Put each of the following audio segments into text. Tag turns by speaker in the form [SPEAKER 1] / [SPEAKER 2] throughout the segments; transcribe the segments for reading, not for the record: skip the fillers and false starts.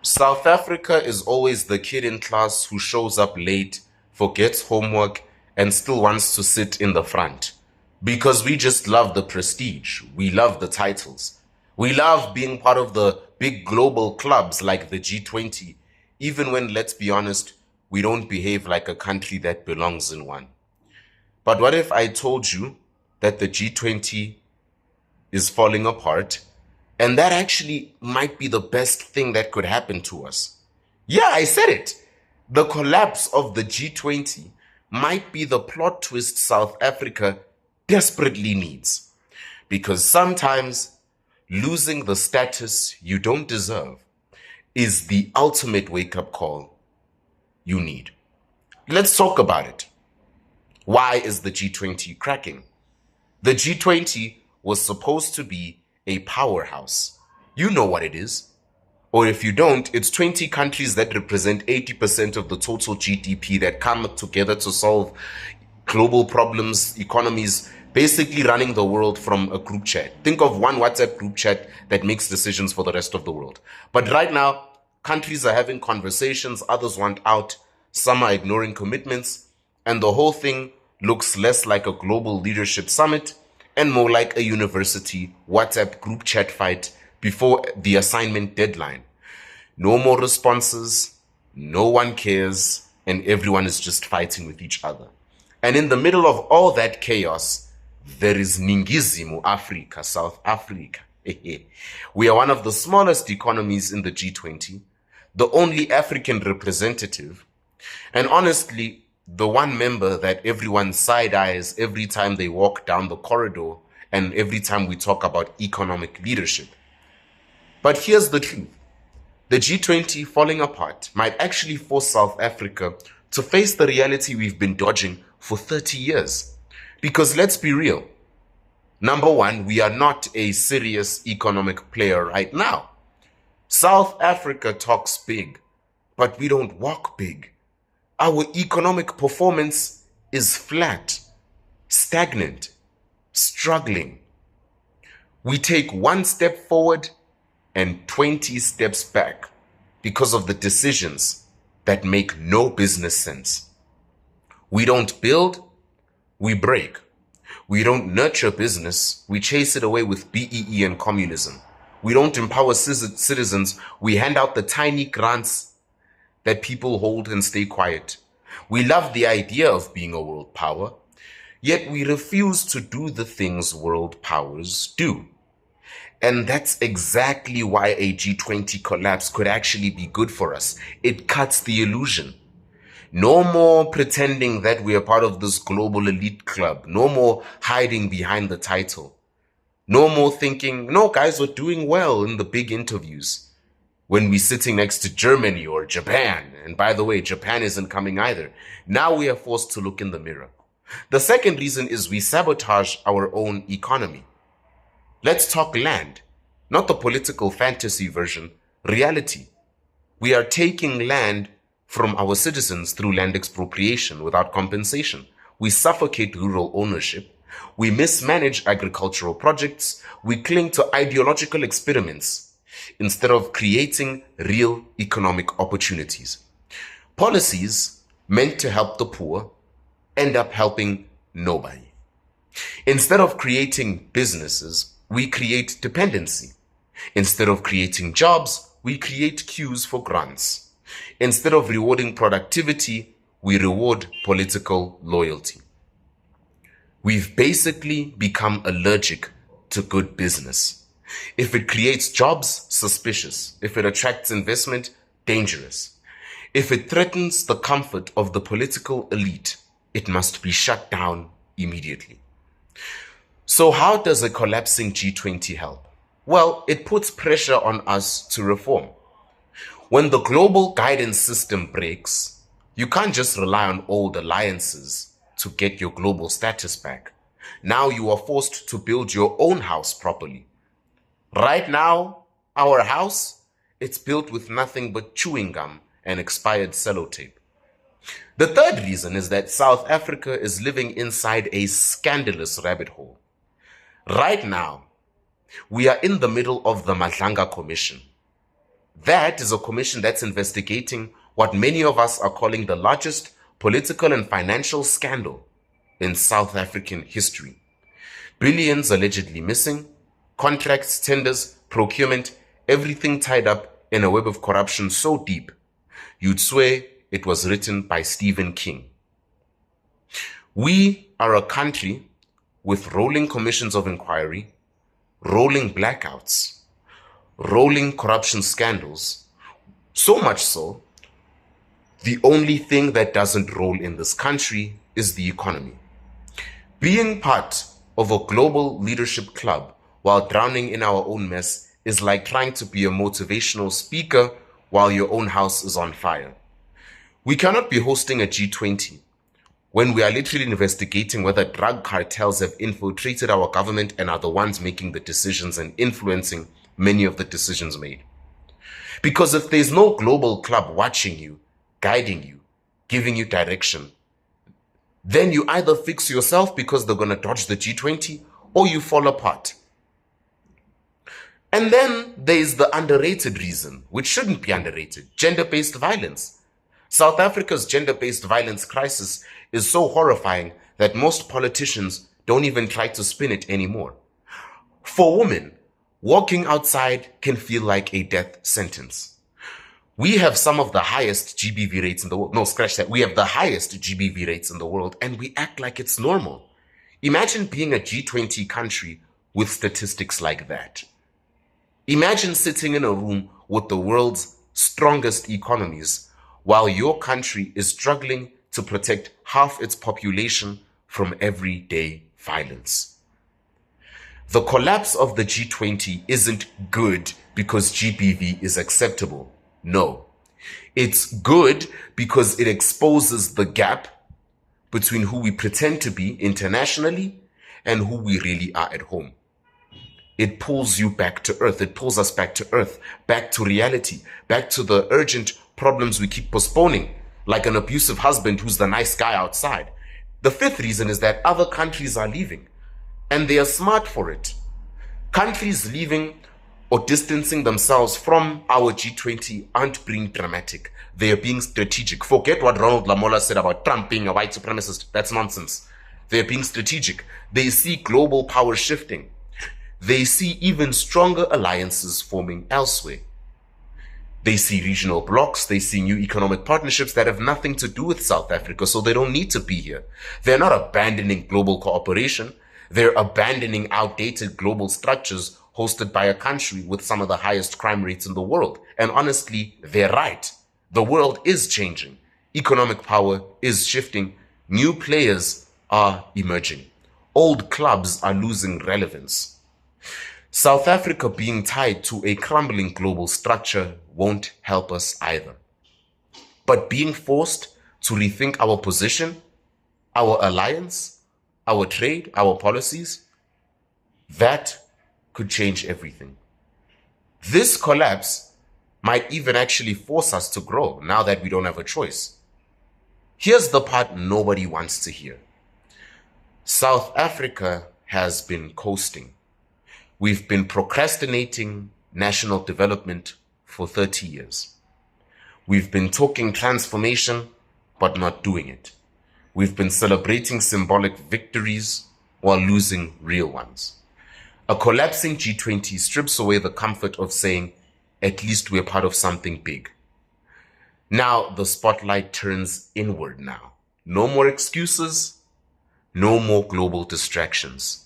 [SPEAKER 1] South Africa is always the kid in class who shows up late, forgets homework, and still wants to sit in the front. Because we just love the prestige. We love the titles. We love being part of the big global clubs like the G20, even when, let's be honest, we don't behave like a country that belongs in one. But what if I told you that the G20 is falling apart, and that actually might be the best thing that could happen to us? Yeah, I said it. The collapse of the G20 might be the plot twist South Africa desperately needs. Because sometimes losing the status you don't deserve is the ultimate wake-up call you need. Let's talk about it. Why is the G20 cracking? The G20 was supposed to be a powerhouse. You know what it is. Or if you don't, it's 20 countries that represent 80% of the total GDP that come together to solve global problems, economies, basically running the world from a group chat. Think of one WhatsApp group chat that makes decisions for the rest of the world. But right now, countries are having conversations, others want out, some are ignoring commitments, and the whole thing looks less like a global leadership summit and more like a university WhatsApp group chat fight before the assignment deadline. No more responses, no one cares, and everyone is just fighting with each other. And in the middle of all that chaos, there is Ningizimu Africa, South Africa. We are one of the smallest economies in the G20, the only African representative, and honestly, the one member that everyone side-eyes every time they walk down the corridor and every time we talk about economic leadership. But here's the truth. The G20 falling apart might actually force South Africa to face the reality we've been dodging for 30 years. Because let's be real. Number one, we are not a serious economic player right now. South Africa talks big, but we don't walk big. Our economic performance is flat, stagnant, struggling. We take one step forward and 20 steps back because of the decisions that make no business sense. We don't build, we break. We don't nurture business, we chase it away with BEE and communism. We don't empower citizens, we hand out the tiny grants that people hold and stay quiet. We love the idea of being a world power, yet we refuse to do the things world powers do. And that's exactly why a G20 collapse could actually be good for us. It cuts the illusion. No more pretending that we are part of this global elite club. No more hiding behind the title. No more thinking, no, guys, we're doing well in the big interviews when we're sitting next to Germany or Japan. And by the way, Japan isn't coming either. Now we are forced to look in the mirror. The second reason is we sabotage our own economy. Let's talk land, not the political fantasy version, reality. We are taking land from our citizens through land expropriation without compensation. We suffocate rural ownership. We mismanage agricultural projects. We cling to ideological experiments instead of creating real economic opportunities. Policies meant to help the poor end up helping nobody. Instead of creating businesses, we create dependency. Instead of creating jobs, we create queues for grants. Instead of rewarding productivity, we reward political loyalty. We've basically become allergic to good business. If it creates jobs, suspicious. If it attracts investment, dangerous. If it threatens the comfort of the political elite, it must be shut down immediately. So how does a collapsing G20 help? Well, it puts pressure on us to reform. When the global guidance system breaks, you can't just rely on old alliances to get your global status back. Now you are forced to build your own house properly. Right now, our house, it's built with nothing but chewing gum and expired sellotape. The third reason is that South Africa is living inside a scandalous rabbit hole. Right now, we are in the middle of the Madlanga Commission. That is a commission that's investigating what many of us are calling the largest political and financial scandal in South African history. Billions allegedly missing, contracts, tenders, procurement, everything tied up in a web of corruption so deep, you'd swear it was written by Stephen King. We are a country with rolling commissions of inquiry, rolling blackouts, rolling corruption scandals, so much so, the only thing that doesn't roll in this country is the economy. Being part of a global leadership club while drowning in our own mess is like trying to be a motivational speaker while your own house is on fire. We cannot be hosting a G20 when we are literally investigating whether drug cartels have infiltrated our government and are the ones making the decisions and influencing many of the decisions made. Because if there's no global club watching you, guiding you, giving you direction, then you either fix yourself because they're going to dodge the G20 or you fall apart. And then there's the underrated reason, which shouldn't be underrated, gender-based violence. South Africa's gender-based violence crisis is so horrifying that most politicians don't even try to spin it anymore. For women, walking outside can feel like a death sentence. We have some of the highest GBV rates in the world. No, scratch that. We have the highest GBV rates in the world, and we act like it's normal. Imagine being a G20 country with statistics like that. Imagine sitting in a room with the world's strongest economies while your country is struggling to protect half its population from everyday violence. The collapse of the G20 isn't good because GBV is acceptable. No, it's good because it exposes the gap between who we pretend to be internationally and who we really are at home. It pulls you back to earth. It pulls us back to earth, back to reality, back to the urgent problems we keep postponing, like an abusive husband who's the nice guy outside. The fifth reason is that other countries are leaving, and they are smart for it. Countries leaving or distancing themselves from our G20 aren't being dramatic. They are being strategic. Forget what Ronald Lamola said about Trump being a white supremacist. That's nonsense. They are being strategic. They see global power shifting. They see even stronger alliances forming elsewhere. They see regional blocs. They see new economic partnerships that have nothing to do with South Africa, so they don't need to be here. They're not abandoning global cooperation. They're abandoning outdated global structures hosted by a country with some of the highest crime rates in the world. And honestly, they're right. The world is changing. Economic power is shifting. New players are emerging. Old clubs are losing relevance. South Africa being tied to a crumbling global structure won't help us either. But being forced to rethink our position, our alliance, our trade, our policies, that could change everything. This collapse might even actually force us to grow now that we don't have a choice. Here's the part nobody wants to hear. South Africa has been coasting. We've been procrastinating national development for 30 years. We've been talking transformation, but not doing it. We've been celebrating symbolic victories while losing real ones. A collapsing G20 strips away the comfort of saying, at least we're part of something big. Now the spotlight turns inward now. No more excuses, no more global distractions.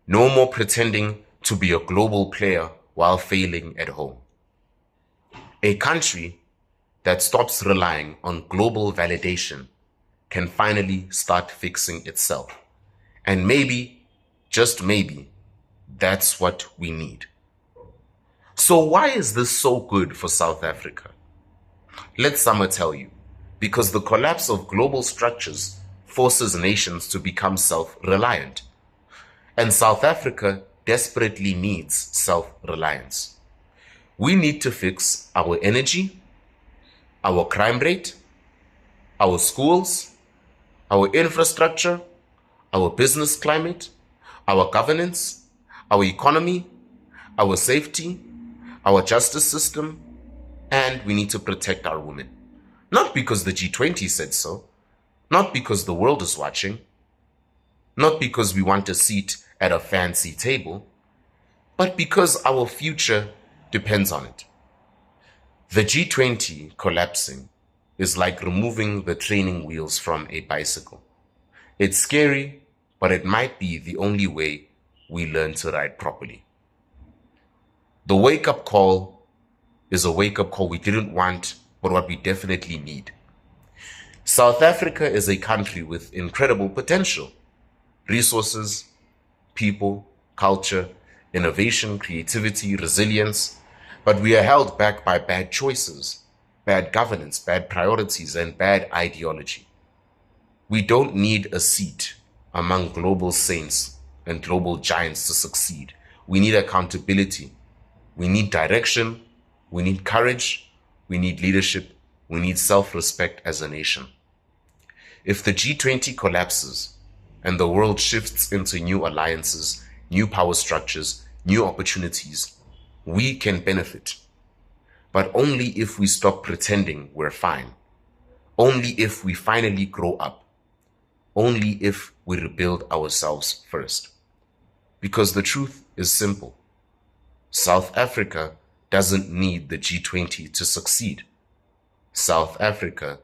[SPEAKER 1] No more pretending to be a global player while failing at home. A country that stops relying on global validation can finally start fixing itself. And maybe, just maybe, that's what we need. So why is this so good for South Africa? Let Summer tell you. Because the collapse of global structures forces nations to become self-reliant. And South Africa desperately needs self-reliance. We need to fix our energy, our crime rate, our schools, our infrastructure, our business climate, our governance, our economy, our safety, our justice system, and we need to protect our women. Not because the G20 said so, not because the world is watching, not because we want a seat at a fancy table, but because our future depends on it. The G20 collapsing is like removing the training wheels from a bicycle. It's scary, but it might be the only way we learn to ride properly. The wake-up call is a wake-up call we didn't want, but what we definitely need. South Africa is a country with incredible potential, resources, people, culture, innovation, creativity, resilience, but we are held back by bad choices, bad governance, bad priorities, and bad ideology. We don't need a seat among global saints and global giants to succeed. We need accountability. We need direction. We need courage. We need leadership. We need self-respect as a nation. If the G20 collapses and the world shifts into new alliances, new power structures, new opportunities, we can benefit. But only if we stop pretending we're fine. Only if we finally grow up. Only if we rebuild ourselves first. Because the truth is simple. South Africa doesn't need the G20 to succeed. South Africa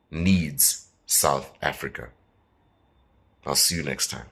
[SPEAKER 1] needs South Africa. I'll see you next time.